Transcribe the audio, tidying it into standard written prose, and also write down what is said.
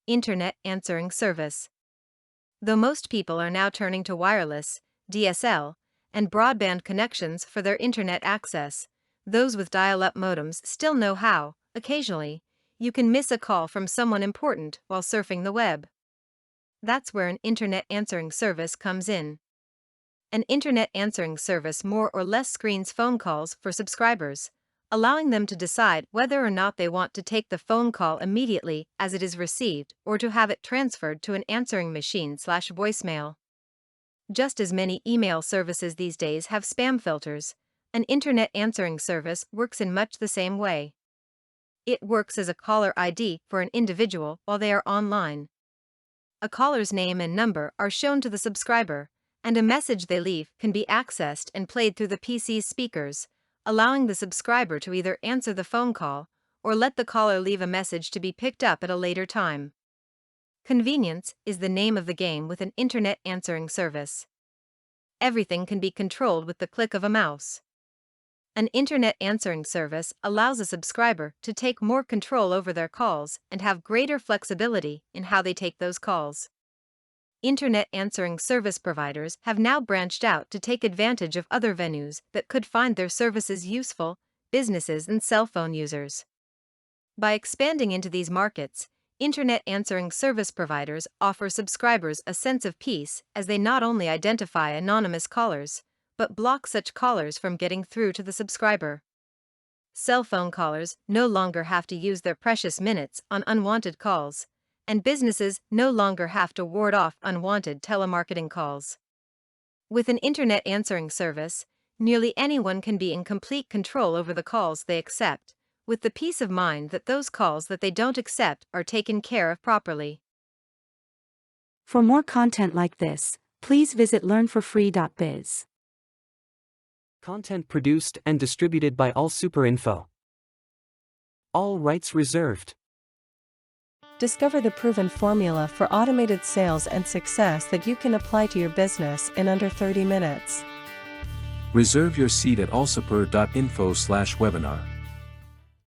Internet answering service. Though most people are now turning to wireless, DSL, and broadband connections for their internet access, those with dial-up modems still know how, occasionally, you can miss a call from someone important while surfing the web. That's where an internet answering service comes in. An internet answering service more or less screens phone calls for subscribers, allowing them to decide whether or not they want to take the phone call immediately as it is received or to have it transferred to an answering machine/voicemail. Just as many email services these days have spam filters, an internet answering service works in much the same way. It works as a caller ID for an individual while they are online. A caller's name and number are shown to the subscriber, and a message they leave can be accessed and played through the PC's speakers, allowing the subscriber to either answer the phone call or let the caller leave a message to be picked up at a later time. Convenience is the name of the game with an internet answering service. Everything can be controlled with the click of a mouse. An internet answering service allows a subscriber to take more control over their calls and have greater flexibility in how they take those calls. Internet answering service providers have now branched out to take advantage of other venues that could find their services useful, businesses and cell phone users. By expanding into these markets, internet answering service providers offer subscribers a sense of peace as they not only identify anonymous callers, but block such callers from getting through to the subscriber. Cell phone callers no longer have to use their precious minutes on unwanted calls, and businesses no longer have to ward off unwanted telemarketing calls. With an internet answering service, nearly anyone can be in complete control over the calls they accept, with the peace of mind that those calls that they don't accept are taken care of properly. For more content like this, please visit learnforfree.biz. Content produced and distributed by AllSuperInfo. All rights reserved. Discover the proven formula for automated sales and success that you can apply to your business in under 30 minutes. Reserve your seat at allsuper.info/webinar.